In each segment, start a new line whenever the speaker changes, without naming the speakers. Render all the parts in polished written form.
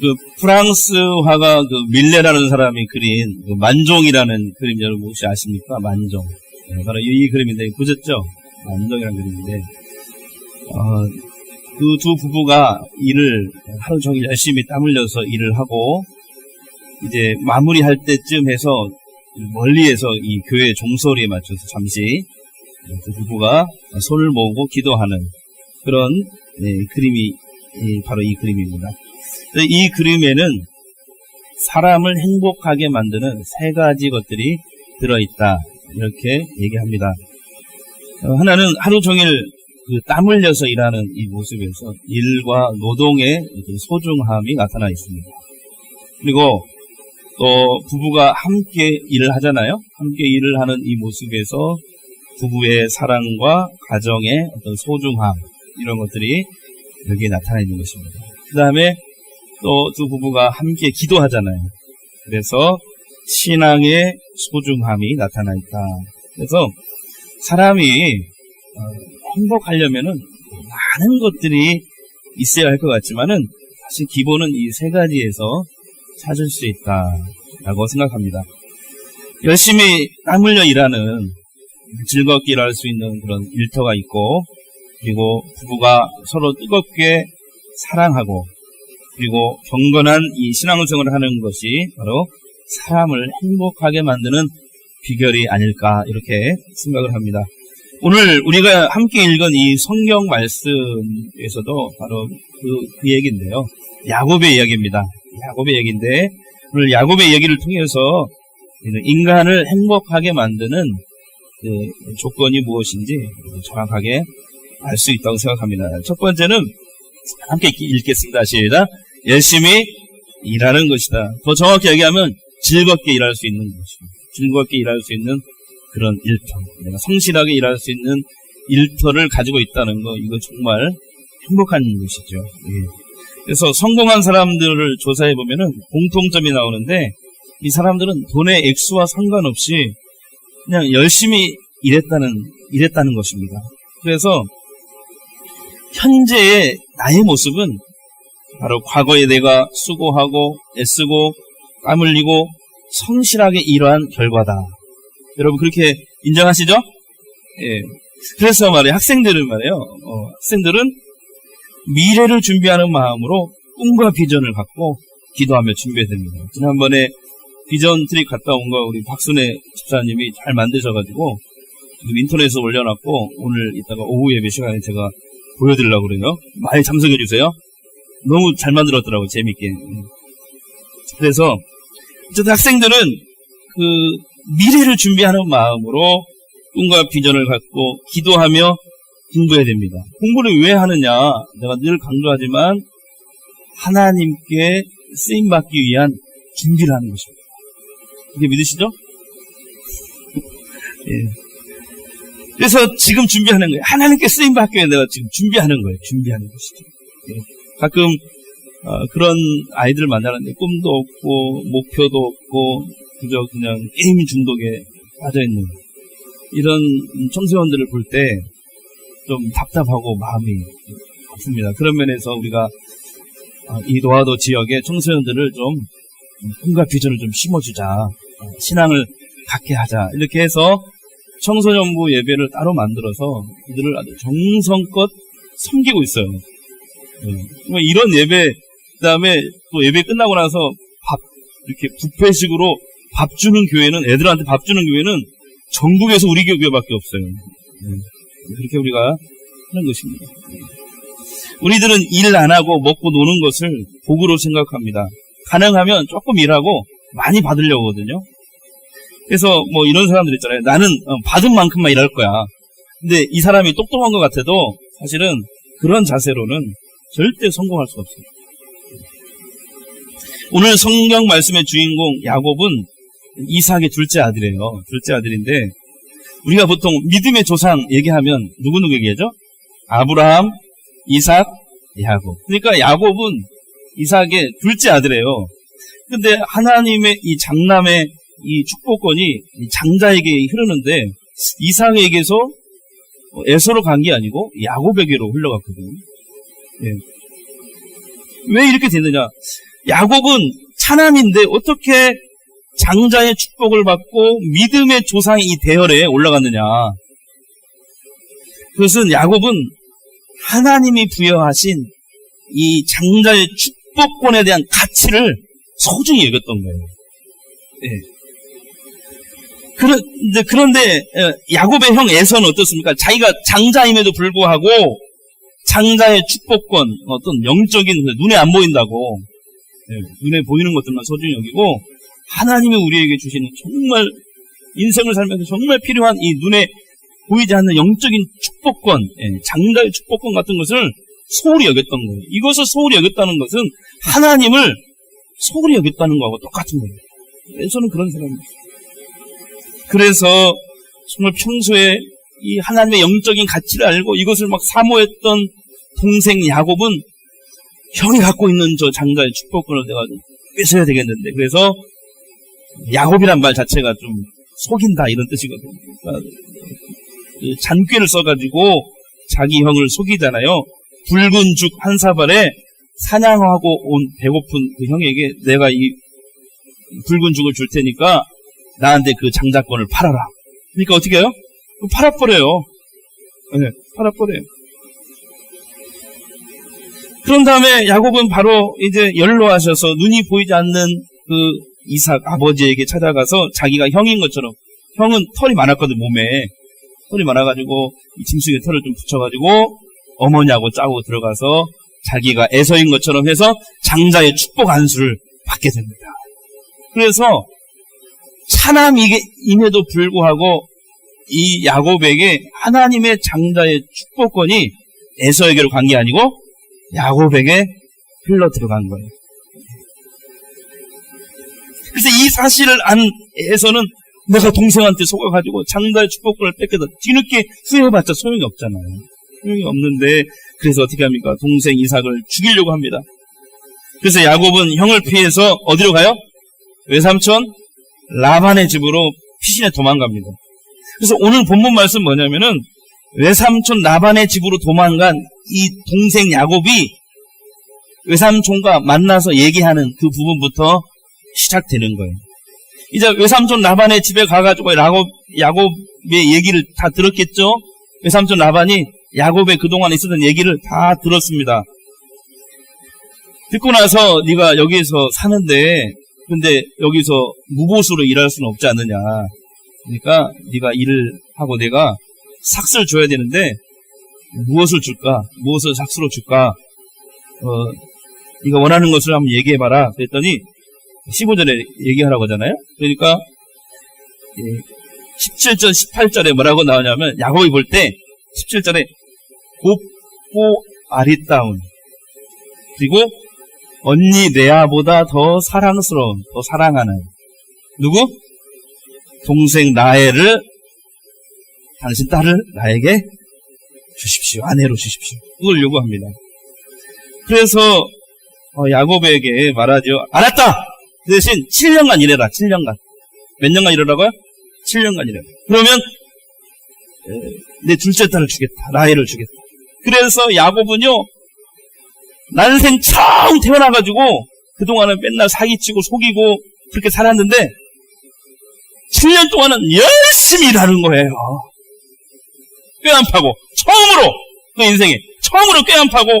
그 프랑스 화가 그 밀레라는 사람이 그린 그 만종이라는 그림 여러분 혹시 아십니까? 만종. 네, 바로 이 그림인데 보셨죠? 만종이라는 그림인데 그 두 부부가 일을 하루 종일 열심히 땀 흘려서 일을 하고 이제 마무리할 때쯤 해서 멀리에서 이 교회 종소리에 맞춰서 잠시 두 부부가 손을 모으고 기도하는 그런 그림이 바로 이 그림입니다. 이 그림에는 사람을 행복하게 만드는 세 가지 것들이 들어있다 이렇게 얘기합니다. 하나는 하루 종일 그 땀 흘려서 일하는 이 모습에서 일과 노동의 소중함이 나타나 있습니다. 그리고 또 부부가 함께 일을 하잖아요. 함께 일을 하는 이 모습에서 부부의 사랑과 가정의 어떤 소중함 이런 것들이 여기에 나타나 있는 것입니다. 그 다음에 또 두 부부가 함께 기도하잖아요. 그래서 신앙의 소중함이 나타나 있다. 그래서 사람이 행복하려면은 많은 것들이 있어야 할 것 같지만은 사실 기본은 이 세 가지에서 찾을 수 있다라고 생각합니다. 열심히 땀 흘려 일하는 즐겁게 일할 수 있는 그런 일터가 있고 그리고 부부가 서로 뜨겁게 사랑하고 그리고 경건한 이 신앙생활을 하는 것이 바로 사람을 행복하게 만드는 비결이 아닐까 이렇게 생각을 합니다. 오늘 우리가 함께 읽은 이 성경 말씀에서도 바로 그 얘기인데요. 야곱의 이야기입니다. 야곱의 얘기인데 오늘 야곱의 얘기를 통해서 인간을 행복하게 만드는 그 조건이 무엇인지 정확하게 알 수 있다고 생각합니다. 첫 번째는 함께 읽겠습니다. 시작. 열심히 일하는 것이다. 더 정확히 얘기하면 즐겁게 일할 수 있는 것입니다. 즐겁게 일할 수 있는 그런 일터. 내가 성실하게 일할 수 있는 일터를 가지고 있다는 거 이거 정말 행복한 것이죠. 예. 그래서 성공한 사람들을 조사해 보면은 공통점이 나오는데 이 사람들은 돈의 액수와 상관없이 그냥 열심히 일했다는 것입니다. 그래서 현재의 나의 모습은 바로 과거에 내가 수고하고 애쓰고 땀 흘리고 성실하게 일한 결과다. 여러분 그렇게 인정하시죠? 예. 그래서 말이에요. 학생들은 미래를 준비하는 마음으로 꿈과 비전을 갖고 기도하며 준비해야 됩니다. 지난번에 비전 트립 갔다 온 거 우리 박순애 집사님이 잘 만드셔가지고 인터넷에 올려놨고 오늘 이따가 오후 예배 시간에 제가 보여드리려고 그래요. 많이 참석해주세요. 너무 잘 만들었더라고요. 재밌게. 그래서 어쨌든 학생들은 그 미래를 준비하는 마음으로 꿈과 비전을 갖고 기도하며 공부해야 됩니다. 공부를 왜 하느냐? 내가 늘 강조하지만 하나님께 쓰임받기 위한 준비를 하는 것입니다. 이게 믿으시죠? 예. 그래서 지금 준비하는 거예요. 하나님께 쓰임받기 위해 내가 지금 준비하는 거예요. 준비하는 것이죠. 예. 가끔 그런 아이들을 만나는데 꿈도 없고 목표도 없고 그저 그냥 게임 중독에 빠져있는 이런 청소년들을 볼 때 좀 답답하고 마음이 아픕니다. 그런 면에서 우리가 이 노하도 지역의 청소년들을 좀 꿈과 비전을 좀 심어주자. 신앙을 갖게 하자. 이렇게 해서 청소년부 예배를 따로 만들어서 이들을 아주 정성껏 섬기고 있어요. 이런 예배, 그 다음에 또 예배 끝나고 나서 이렇게 뷔페식으로 밥 주는 교회는, 애들한테 밥 주는 교회는 전국에서 우리 교회밖에 없어요. 그렇게 우리가 하는 것입니다. 우리들은 일 안 하고 먹고 노는 것을 복으로 생각합니다. 가능하면 조금 일하고 많이 받으려고 하거든요. 그래서 뭐 이런 사람들 있잖아요. 나는 받은 만큼만 일할 거야. 근데 이 사람이 똑똑한 것 같아도 사실은 그런 자세로는 절대 성공할 수가 없습니다. 오늘 성경 말씀의 주인공 야곱은 이삭의 둘째 아들이에요. 둘째 아들인데 우리가 보통 믿음의 조상 얘기하면 누구 얘기하죠? 아브라함, 이삭, 야곱. 그러니까 야곱은 이삭의 둘째 아들이에요. 근데 하나님의 이 장남의 이 축복권이 장자에게 흐르는데 이삭에게서 에서로 간 게 아니고 야곱에게로 흘러갔거든요. 예. 왜 이렇게 됐느냐? 야곱은 차남인데 어떻게 장자의 축복을 받고 믿음의 조상이 이 대열에 올라갔느냐? 그것은 야곱은 하나님이 부여하신 이 장자의 축복권에 대한 가치를 소중히 여겼던 거예요. 예. 그런데 야곱의 형 에서는 어떻습니까? 자기가 장자임에도 불구하고 장자의 축복권, 어떤 영적인 눈에 안 보인다고, 눈에 보이는 것들만 소중히 여기고 하나님이 우리에게 주시는 정말 인생을 살면서 정말 필요한 이 눈에 보이지 않는 영적인 축복권, 장자의 축복권 같은 것을 소홀히 여겼던 거예요. 이것을 소홀히 여겼다는 것은 하나님을 소홀히 여겼다는 거하고 똑같은 거예요. 에서는 그런 사람이에요. 그래서 정말 평소에 이 하나님의 영적인 가치를 알고 이것을 막 사모했던 동생 야곱은 형이 갖고 있는 저 장자의 축복권을 내가 뺏어야 되겠는데, 그래서 야곱이란 말 자체가 좀 속인다 이런 뜻이거든요. 그러니까 잔꾀를 써가지고 자기 형을 속이잖아요. 붉은 죽 한 사발에 사냥하고 온 배고픈 그 형에게 내가 이 붉은 죽을 줄 테니까 나한테 그 장자권을 팔아라. 그러니까 어떻게 해요? 팔아버려요. 네, 팔아버려요. 그런 다음에 야곱은 바로 이제 연로하셔서 눈이 보이지 않는 그 이삭 아버지에게 찾아가서 자기가 형인 것처럼, 형은 털이 많았거든, 몸에. 털이 많아가지고 이 짐승의 털을 좀 붙여가지고 어머니하고 짜고 들어가서 자기가 에서인 것처럼 해서 장자의 축복 안수를 받게 됩니다. 그래서 차남임에도 불구하고 이 야곱에게 하나님의 장자의 축복권이 에서에게로 간 게 아니고 야곱에게 흘러 들어간 거예요. 그래서 이 사실을 안 에서는 내가 동생한테 속아가지고 장자의 축복권을 뺏겨서 뒤늦게 후회해봤자 소용이 없잖아요. 소용이 없는데, 그래서 어떻게 합니까? 동생 이삭을 죽이려고 합니다. 그래서 야곱은 형을 피해서 어디로 가요? 외삼촌 라반의 집으로 피신해 도망갑니다. 그래서 오늘 본문 말씀 뭐냐면은 외삼촌 라반의 집으로 도망간 이 동생 야곱이 외삼촌과 만나서 얘기하는 그 부분부터 시작되는 거예요. 이제 외삼촌 라반의 집에 가가지고 야곱의 얘기를 다 들었겠죠? 외삼촌 라반이 야곱의 그동안 있었던 얘기를 다 들었습니다. 듣고 나서 네가 여기서 사는데 근데 여기서 무보수로 일할 수는 없지 않느냐. 그러니까 네가 일을 하고 내가 삭스를 줘야 되는데 무엇을 줄까? 무엇을 삭스로 줄까? 네가 원하는 것을 한번 얘기해봐라. 그랬더니 15절에 얘기하라고 하잖아요. 그러니까 17절, 18절에 뭐라고 나오냐면 야곱이 볼 때 17절에 곱고 아리따운, 그리고 언니 레아보다 더 사랑스러운, 더 사랑하는 누구? 동생 라헬을, 당신 딸을 나에게 주십시오. 아내로 주십시오. 그걸 요구합니다. 그래서 야곱에게 말하죠. 알았다! 그 대신 7년간 일해라. 7년간. 몇 년간 일하라고요? 7년간 일해라. 그러면 내 둘째 딸을 주겠다. 라헬을 주겠다. 그래서 야곱은요, 난생 처음 태어나가지고 그동안은 맨날 사기치고 속이고 그렇게 살았는데 7년 동안은 열심히 일하는 거예요. 꾀 안 파고 처음으로, 그 인생에 처음으로 꾀 안 파고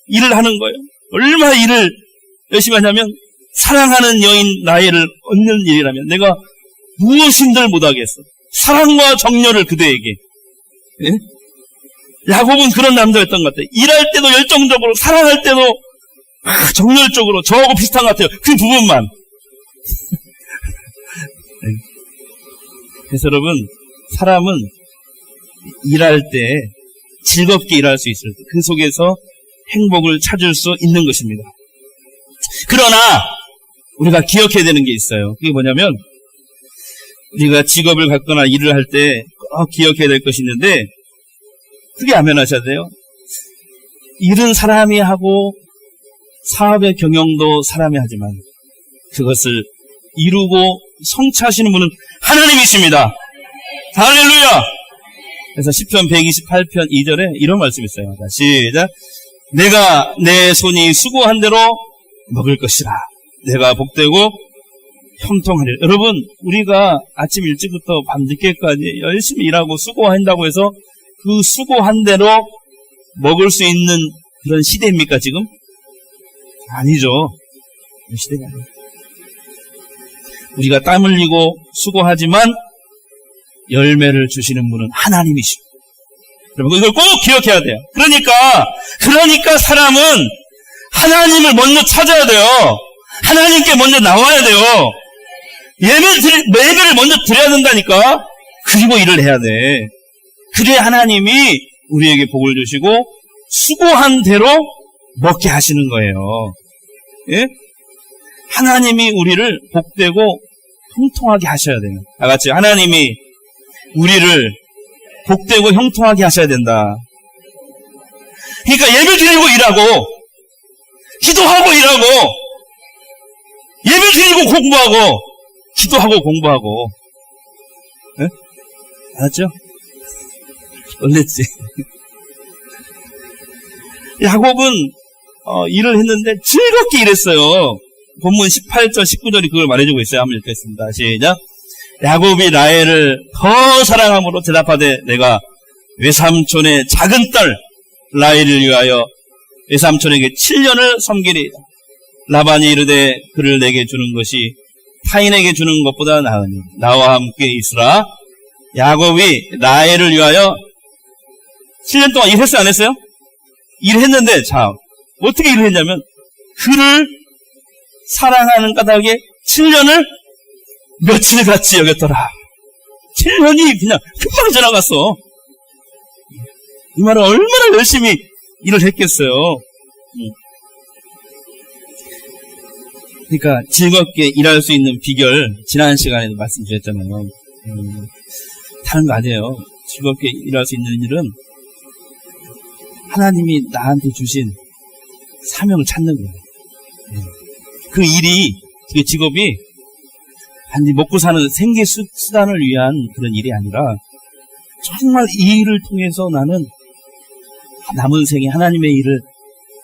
일을 하는 거예요. 얼마나 일을 열심히 하냐면 사랑하는 여인 라헬을 얻는 일이라면 내가 무엇인들 못하겠어. 사랑과 정열을 그대에게. 예? 야곱은 그런 남자였던 것 같아요. 일할 때도 열정적으로, 사랑할 때도 정열적으로, 저하고 비슷한 것 같아요. 그 부분만. 그래서 여러분, 사람은 일할 때 즐겁게 일할 수 있을 때 그 속에서 행복을 찾을 수 있는 것입니다. 그러나 우리가 기억해야 되는 게 있어요. 그게 뭐냐면 우리가 직업을 갖거나 일을 할 때 꼭 기억해야 될 것이 있는데, 크게 아멘하셔야 돼요. 일은 사람이 하고 사업의 경영도 사람이 하지만 그것을 이루고 성취하시는 분은 하나님이십니다. 할렐루야. 그래서 시편 128편 2절에 이런 말씀이 있어요. 시작. 내가 내 손이 수고한 대로 먹을 것이라. 내가 복되고 형통하리라. 여러분, 우리가 아침 일찍부터 밤늦게까지 열심히 일하고 수고한다고 해서 그 수고한 대로 먹을 수 있는 그런 시대입니까, 지금? 아니죠. 그 시대가 아니에요. 우리가 땀 흘리고 수고하지만 열매를 주시는 분은 하나님이시고. 여러분, 이걸 꼭 기억해야 돼요. 그러니까 사람은 하나님을 먼저 찾아야 돼요. 하나님께 먼저 나와야 돼요. 예배를 먼저 드려야 된다니까. 그리고 일을 해야 돼. 그래야 하나님이 우리에게 복을 주시고 수고한 대로 먹게 하시는 거예요. 예? 하나님이 우리를 복되고 형통하게 하셔야 돼요. 다 같이 하나님이 우리를 복되고 형통하게 하셔야 된다. 그러니까 예배 드리고 일하고 기도하고 일하고 예배 드리고 공부하고 기도하고 공부하고. 예? 알았죠? 놀랬지? 야곱은 일을 했는데 즐겁게 일했어요. 본문 18절 19절이 그걸 말해주고 있어요. 한번 읽겠습니다. 시작. 야곱이 라헬을 더 사랑함으로 대답하되 내가 외삼촌의 작은 딸 라헬을 위하여 외삼촌에게 7년을 섬기리이다. 라반이 이르되 그를 내게 주는 것이 타인에게 주는 것보다 나으니 나와 함께 있으라. 야곱이 라헬을 위하여 7년 동안 일했어요, 안 했어요? 일했는데, 자, 어떻게 일을 했냐면 그를 사랑하는 까닭에 7년을 며칠같이 여겼더라. 7년이 그냥 금방 지나갔어. 이 말은 얼마나 열심히 일을 했겠어요. 그러니까 즐겁게 일할 수 있는 비결 지난 시간에도 말씀드렸잖아요. 다른 거 아니에요. 즐겁게 일할 수 있는 일은 하나님이 나한테 주신 사명을 찾는 거예요. 그 일이, 그 직업이 단지 먹고 사는 생계 수단을 위한 그런 일이 아니라 정말 이 일을 통해서 나는 남은 생에 하나님의 일을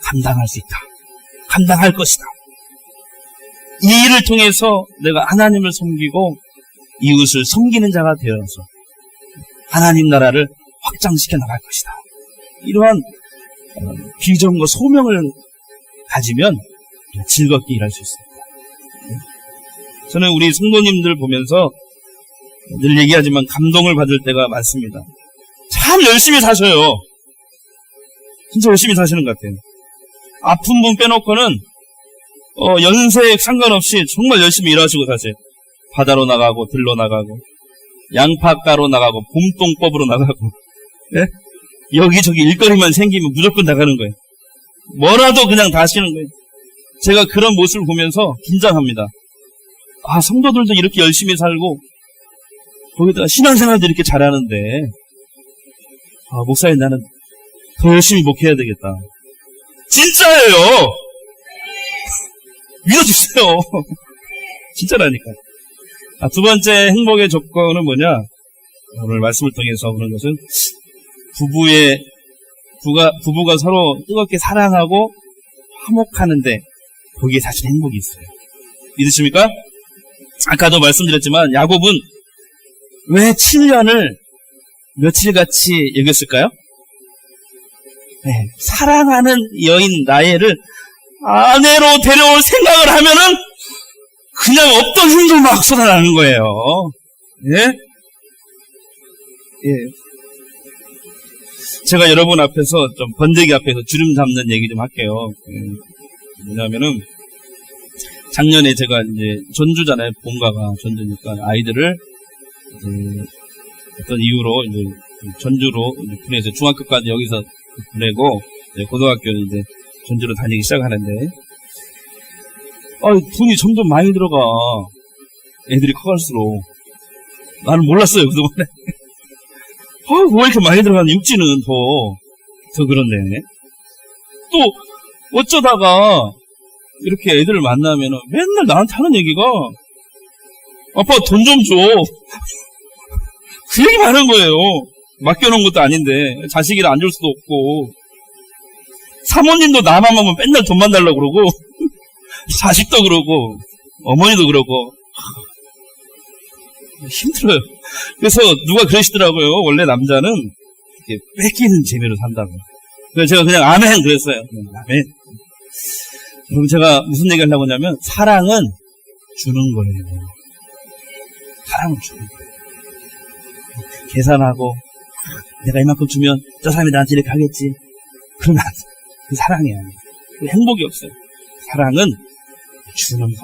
감당할 수 있다. 감당할 것이다. 이 일을 통해서 내가 하나님을 섬기고 이웃을 섬기는 자가 되어서 하나님 나라를 확장시켜 나갈 것이다. 이러한 비전과 소명을 가지면 즐겁게 일할 수 있습니다. 저는 우리 성도님들 보면서 늘 얘기하지만 감동을 받을 때가 많습니다. 참 열심히 사셔요. 진짜 열심히 사시는 것 같아요. 아픈 분 빼놓고는 연세에 상관없이 정말 열심히 일하시고 사세요. 바다로 나가고 들로 나가고 양파가로 나가고 봄동법으로 나가고, 예? 여기저기 일거리만 생기면 무조건 나가는 거예요. 뭐라도 그냥 다 하시는 거예요. 제가 그런 모습을 보면서 긴장합니다. 아, 성도들도 이렇게 열심히 살고 거기다가 신앙생활도 이렇게 잘하는데 목사님 나는 더 열심히 목회해야 되겠다. 진짜예요. 믿어주세요. 진짜라니까. 두 번째 행복의 조건은 뭐냐? 오늘 말씀을 통해서 그런 것은 부부가 서로 뜨겁게 사랑하고 화목하는데 거기에 사실 행복이 있어요. 믿으십니까? 아까도 말씀드렸지만 야곱은 왜 7년을 며칠같이 여겼을까요? 네, 사랑하는 여인 라헬을 아내로 데려올 생각을 하면은 그냥 없던 힘들 막 쏟아나는 거예요. 예? 예. 제가 여러분 앞에서 좀 번데기 앞에서 주름 잡는 얘기 좀 할게요. 왜냐하면은 작년에 제가 이제 전주잖아요. 본가가 전주니까 아이들을 이제 어떤 이유로 이제 전주로 이제 보내서 중학교까지 여기서 보내고 이제 고등학교는 이제 전주로 다니기 시작하는데 돈이 점점 많이 들어가. 애들이 커갈수록. 나는 몰랐어요, 그동안에. 왜 이렇게 많이 들어가는 육지는 더 그런데. 또, 어쩌다가, 이렇게 애들을 만나면은 맨날 나한테 하는 얘기가, 아빠 돈 좀 줘. 그 얘기만 하는 거예요. 맡겨놓은 것도 아닌데. 자식이라 안 줄 수도 없고. 사모님도 나만 보면 맨날 돈만 달라고 그러고, 자식도 그러고, 어머니도 그러고, 힘들어요. 그래서 누가 그러시더라고요. 원래 남자는 이렇게 뺏기는 재미로 산다고. 그래서 제가 그냥 아멘 그랬어요. 아멘. 그럼 제가 무슨 얘기 하려고 하냐면, 사랑은 주는 거예요. 사랑은 주는 거예요. 계산하고, 내가 이만큼 주면 저 사람이 나한테 이렇게 하겠지. 그러면 안 돼. 그 사랑이 아니에요. 그 행복이 없어요. 사랑은 주는 겁니다.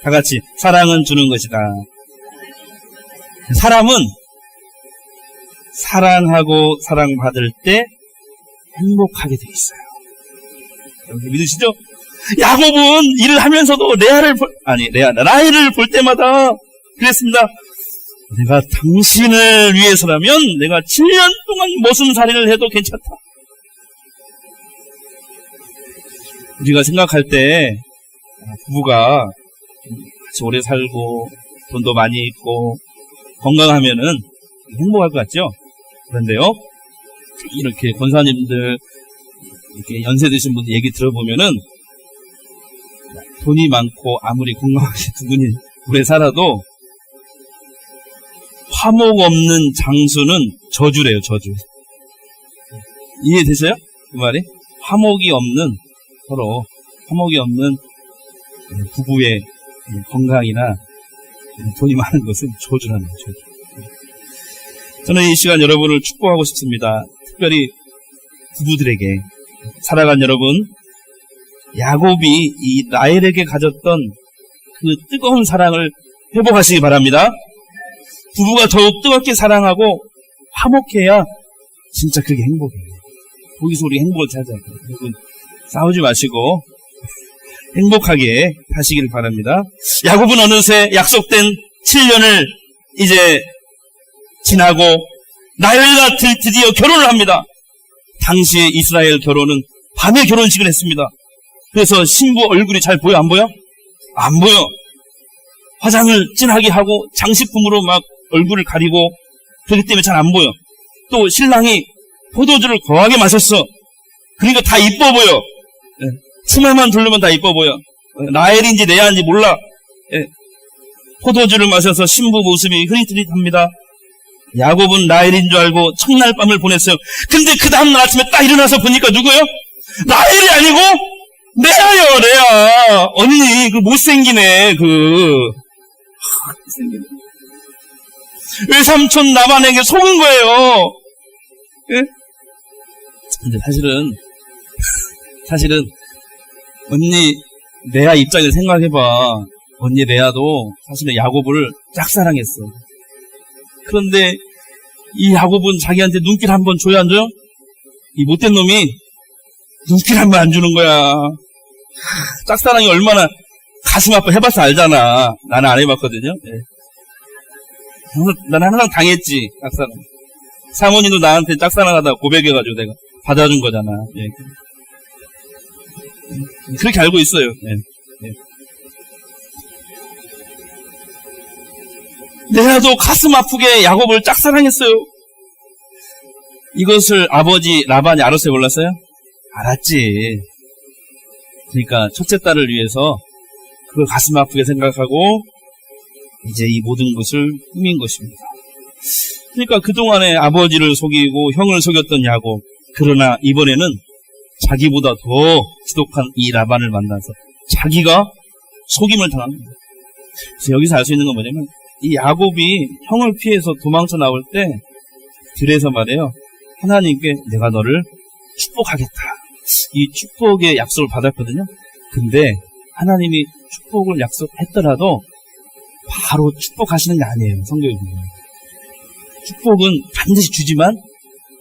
다 같이 사랑은 주는 것이다. 사람은 사랑하고 사랑받을 때 행복하게 돼 있어요. 여러분 믿으시죠? 야곱은 일을 하면서도 라헬을 볼 때마다 그랬습니다. 내가 당신을 위해서라면 내가 7년 동안 머슴살이를 해도 괜찮다. 우리가 생각할 때 부부가 같이 오래 살고 돈도 많이 있고 건강하면은 행복할 것 같죠? 그런데요, 이렇게 권사님들, 이렇게 연세 드신 분들 얘기 들어보면은 돈이 많고 아무리 건강하게 두 분이 오래 살아도 화목 없는 장수는 저주래요, 저주. 이해되세요? 그 말이? 화목이 없는, 서로 화목이 없는 부부의 건강이나 돈이 많은 것은 저주라는 거죠. 저는 이 시간 여러분을 축복하고 싶습니다. 특별히 부부들에게. 살아간 여러분, 야곱이 이 라헬에게 가졌던 그 뜨거운 사랑을 회복하시기 바랍니다. 부부가 더욱 뜨겁게 사랑하고 화목해야 진짜 그게 행복이에요. 거기서 우리 행복을 찾아야 돼요. 여러분, 싸우지 마시고 행복하게 하시길 바랍니다. 야곱은 어느새 약속된 7년을 이제 지나고 라헬과 드디어 결혼을 합니다. 당시에 이스라엘 결혼은 밤에 결혼식을 했습니다. 그래서 신부 얼굴이 잘 보여? 안 보여? 안 보여. 화장을 진하게 하고 장식품으로 막 얼굴을 가리고 그렇기 때문에 잘 안 보여. 또 신랑이 포도주를 거하게 마셨어. 그러니까 다 이뻐 보여. 치마만 두르면 다 이뻐 보여. 라헬인지 레아인지 몰라. 포도주를 마셔서 신부 모습이 흐릿흐릿합니다. 야곱은 라헬인 줄 알고 첫날 밤을 보냈어요. 근데 그 다음날 아침에 딱 일어나서 보니까 누구예요? 라헬이 아니고 레아요, 레아. 언니, 그 못생기네, 못생기네. 외삼촌 라반에게 속은 거예요. 예? 근데 사실은 언니 레아 입장에서 생각해봐. 언니 레아도 사실은 야곱을 짝사랑했어. 그런데 이 야곱은 자기한테 눈길 한번 줘야 안 줘요? 이 못된 놈이 눈길 한번 안 주는 거야. 짝사랑이 얼마나 가슴 아파. 해봐서 알잖아. 나는 안 해봤거든요. 네. 난 항상 당했지, 짝사랑. 사모님도 나한테 짝사랑하다가 고백해가지고 내가 받아준 거잖아. 네. 그렇게 알고 있어요. 네. 네. 레아도 가슴 아프게 야곱을 짝사랑했어요. 이것을 아버지 라반이 알았어요, 몰랐어요? 알았지. 그러니까 첫째 딸을 위해서 그걸 가슴 아프게 생각하고 이제 이 모든 것을 꾸민 것입니다. 그러니까 그동안에 아버지를 속이고 형을 속였던 야곱, 그러나 이번에는 자기보다 더 지독한 이 라반을 만나서 자기가 속임을 당합니다. 그래서 여기서 알 수 있는 건 뭐냐면 이 야곱이 형을 피해서 도망쳐 나올 때 들에서 말해요. 하나님께 내가 너를 축복하겠다. 이 축복의 약속을 받았거든요. 근데 하나님이 축복을 약속했더라도 바로 축복하시는 게 아니에요. 성경에 보면. 축복은 반드시 주지만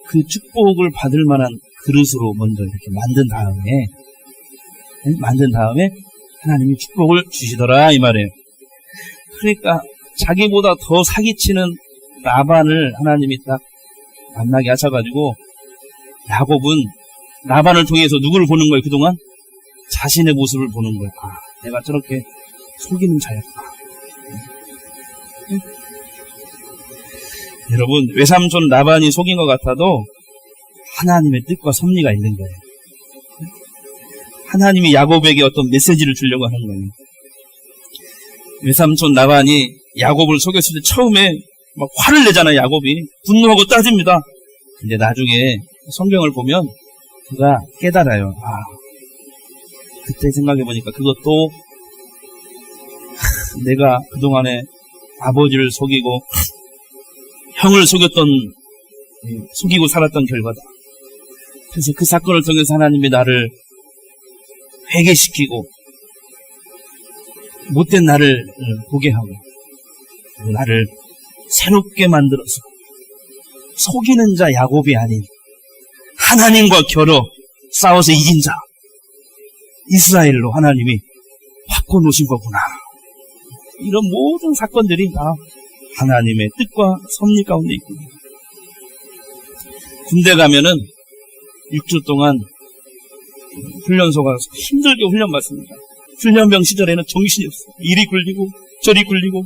그 축복을 받을 만한 그릇으로 먼저 이렇게 만든 다음에 하나님이 축복을 주시더라 이 말이에요. 그러니까 자기보다 더 사기치는 라반을 하나님이 딱 만나게 하셔가지고 야곱은 라반을 통해서 누구를 보는 거예요? 그동안? 자신의 모습을 보는 거예요. 아, 내가 저렇게 속이는 자였다. 여러분, 외삼촌 라반이 속인 것 같아도 하나님의 뜻과 섭리가 있는 거예요. 하나님이 야곱에게 어떤 메시지를 주려고 하는 거예요. 외삼촌 라반이 야곱을 속였을 때 처음에 막 화를 내잖아요. 야곱이 분노하고 따집니다. 근데 나중에 성경을 보면 그가 깨달아요. 그때 생각해보니까 그것도 내가 그동안에 아버지를 속이고 형을 속이고 살았던 결과다. 그래서 그 사건을 통해서 하나님이 나를 회개시키고 못된 나를 보게 하고 나를 새롭게 만들어서 속이는 자 야곱이 아닌 하나님과 겨뤄 싸워서 이긴 자 이스라엘로 하나님이 바꿔놓으신 거구나. 이런 모든 사건들이 다 하나님의 뜻과 섭리 가운데 있군요. 군대 가면은 6주 동안 훈련소 가서 힘들게 훈련받습니다. 훈련병 시절에는 정신이 없어요. 이리 굴리고 저리 굴리고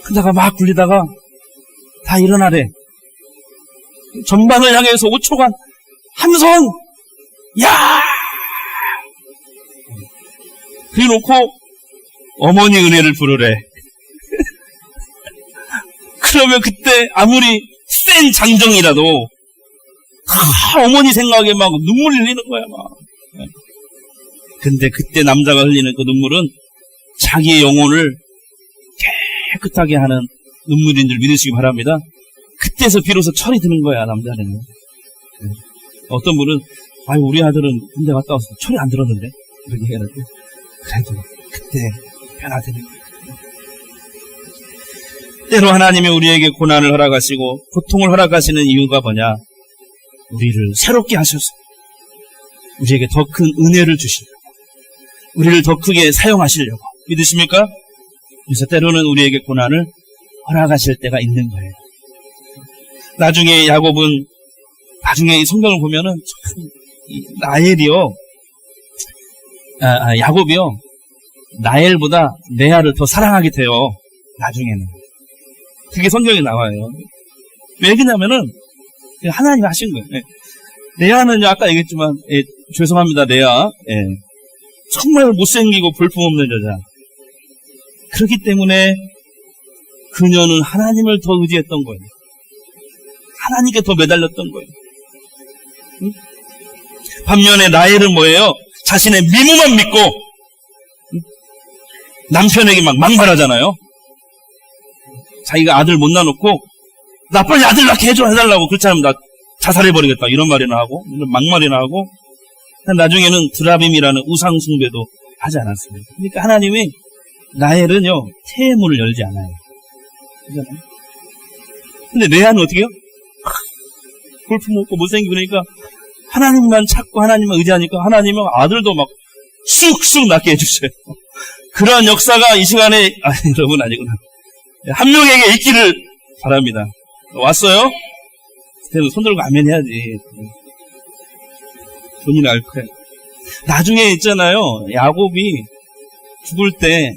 그러다가 막 굴리다가 다 일어나래. 전방을 향해서 5초간 함성! 야! 그래놓고 어머니 은혜를 부르래. 그러면 그때 아무리 센 장정이라도 다 어머니 생각에 막 눈물이 흘리는 거야 막. 근데 그때 남자가 흘리는 그 눈물은 자기의 영혼을 깨끗하게 하는 눈물인 줄 믿으시기 바랍니다. 그때서 비로소 철이 드는 거야 남자는. 어떤 분은 우리 아들은 군대 갔다 와서 철이 안 들었는데 이렇게 얘기하는데 그래도 그때 변화되는 거야. 때로 하나님이 우리에게 고난을 허락하시고 고통을 허락하시는 이유가 뭐냐? 우리를 새롭게 하셔서 우리에게 더 큰 은혜를 주시려고, 우리를 더 크게 사용하시려고. 믿으십니까? 그래서 때로는 우리에게 고난을 허락하실 때가 있는 거예요. 나중에 야곱은, 나중에 이 성경을 보면은 참 라헬이요, 야곱이요, 라헬보다 레아를 더 사랑하게 돼요. 나중에는. 그게 성경에 나와요. 왜 그러냐면은 하나님이 하신 거예요. 레아는요, 아까 얘기했지만, 죄송합니다, 레아. 정말 못생기고 볼품없는 여자. 그렇기 때문에 그녀는 하나님을 더 의지했던 거예요. 하나님께 더 매달렸던 거예요. 응? 반면에 라헬은 뭐예요? 자신의 미모만 믿고 응? 남편에게 막 막말하잖아요. 자기가 아들 못 낳아놓고 나 빨리 아들 낳게 해달라고. 그렇지 않으면 나 자살해버리겠다 이런 말이나 하고 이런 막말이나 하고, 나중에는 드라빔이라는 우상 숭배도 하지 않았습니다. 그러니까 하나님이 라헬은요 태의 문을 열지 않아요. 그렇잖아요. 근데 레아는 어떻게 해요? 볼품없고 못생기고 그러니까 하나님만 찾고 하나님만 의지하니까 하나님은 아들도 막 쑥쑥 낳게 해주셔요. 그런 역사가 이 시간에 여러분 아니구나. 한 명에게 있기를 바랍니다. 왔어요? 손 들고 아멘 해야지. 본인이 알 거예요. 나중에 있잖아요. 야곱이 죽을 때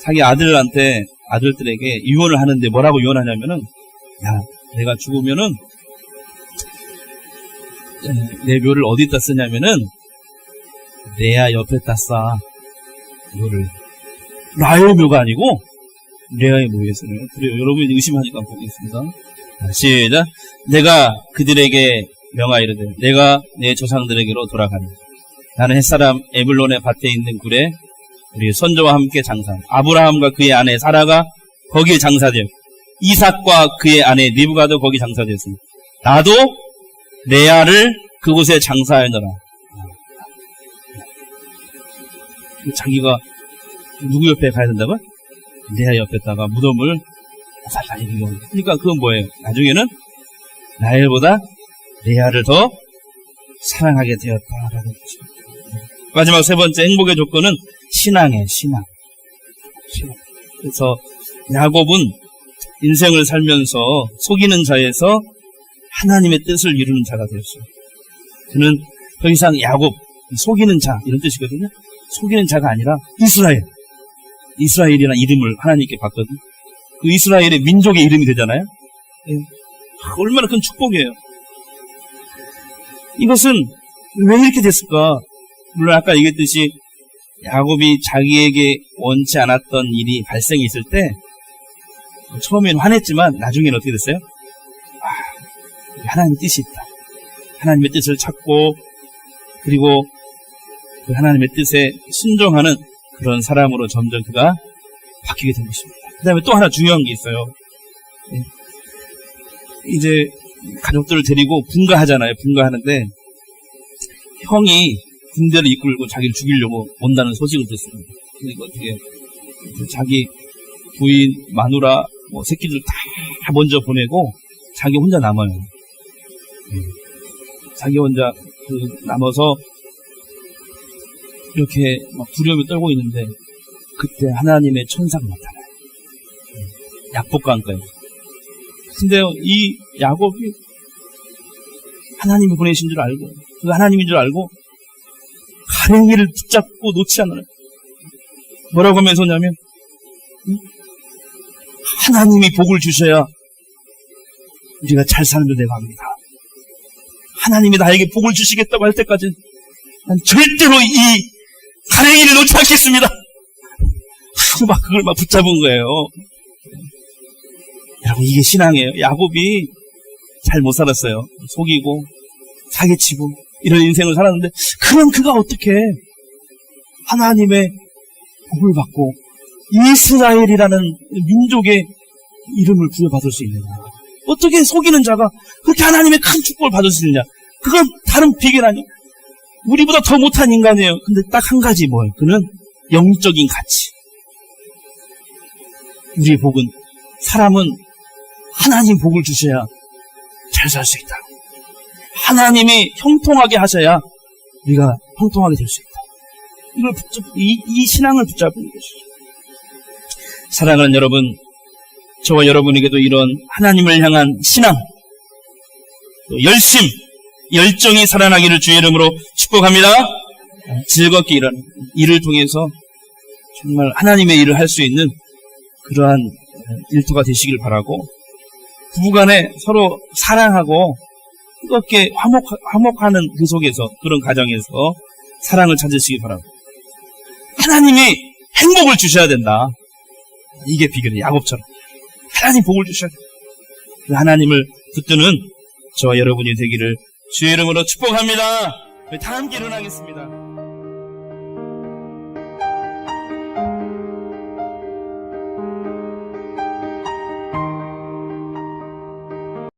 자기 아들들에게 유언을 하는데 뭐라고 유언하냐면은, 야, 내가 죽으면은 내 묘를 어디다 쓰냐면은 레아 옆에다 싸. 묘를. 라헬 묘가 아니고 레아의 묘에 쓰네요. 그래요. 여러분이 의심하니까 보겠습니다. 시작. 내가 그들에게 명하이르되 내가 내 조상들에게로 돌아가니 나는 햇사람 에블론의 밭에 있는 굴에 우리 선조와 함께 장사, 아브라함과 그의 아내 사라가 거기에 장사되었고 이삭과 그의 아내 리브가도 거기 장사되었으니 나도 레아를 그곳에 장사하였노라. 자기가 누구 옆에 가야 된다고? 레아 옆에다가 무덤을 살살 이기고. 그러니까 그건 뭐예요? 나중에는 라헬보다 레아를 더 사랑하게 되었다라는 거죠. 마지막 세 번째 행복의 조건은 신앙이에요. 신앙. 그래서 야곱은 인생을 살면서 속이는 자에서 하나님의 뜻을 이루는 자가 되었어요. 그는 더 이상 야곱, 속이는 자 이런 뜻이거든요. 속이는 자가 아니라 이스라엘이라는 이름을 하나님께 받거든. 그 이스라엘의 민족의 이름이 되잖아요. 얼마나 큰 축복이에요. 이것은 왜 이렇게 됐을까? 물론 아까 얘기했듯이 야곱이 자기에게 원치 않았던 일이 발생했을 때 처음에는 화냈지만 나중에는 어떻게 됐어요? 하나님의 뜻이 있다. 하나님의 뜻을 찾고 그리고 그 하나님의 뜻에 순종하는 그런 사람으로 점점 그가 바뀌게 된 것입니다. 그 다음에 또 하나 중요한 게 있어요. 이제 가족들을 데리고 분가하잖아요. 분가하는데 형이 군대를 이끌고 자기를 죽이려고 온다는 소식을 듣습니다. 그리고 어떻게 자기 부인, 마누라, 새끼들 다 먼저 보내고 자기 혼자 남아요. 자기 혼자 남아서 이렇게 막 두려움에 떨고 있는데 그때 하나님의 천사가 나타나요. 약복강가에. 근데 이 야곱이 하나님이 보내신 줄 알고 그 하나님인 줄 알고 가랭이를 붙잡고 놓지 않아요. 뭐라고 하면서 냐면 하나님이 복을 주셔야 우리가 잘 사는 줄 내가 압니다. 하나님이 나에게 복을 주시겠다고 할 때까지 난 절대로 이 가랭이를 놓지 않겠습니다. 막 그걸 막 붙잡은 거예요. 여러분 이게 신앙이에요. 야곱이 잘 못 살았어요. 속이고 사기치고 이런 인생을 살았는데 그럼 그가 어떻게 하나님의 복을 받고 이스라엘이라는 민족의 이름을 부여받을 수 있느냐. 어떻게 속이는 자가 그렇게 하나님의 큰 축복을 받을 수 있느냐. 그건 다른 비결 아니에요. 우리보다 더 못한 인간이에요. 근데 딱 한 가지 뭐예요? 그는 영적인 가치. 우리의 복은 사람은 하나님 복을 주셔야 잘 살 수 있다. 하나님이 형통하게 하셔야 우리가 형통하게 될 수 있다. 이걸 이 신앙을 붙잡는 것이죠. 사랑하는 여러분, 저와 여러분에게도 이런 하나님을 향한 신앙, 또 열심, 열정이 살아나기를 주의 이름으로 축복합니다. 즐겁게 일하는 일을 통해서 정말 하나님의 일을 할 수 있는 그러한 일터가 되시길 바라고, 부부간에 서로 사랑하고 뜨겁게 화목하는 그 속에서, 그런 가정에서 사랑을 찾으시기 바라고, 하나님이 행복을 주셔야 된다. 이게 비결이에요. 야곱처럼 하나님 복을 주셔야 된다. 그 하나님을 붙드는 저와 여러분이 되기를 주의 이름으로 축복합니다. 다 함께 일어나겠습니다.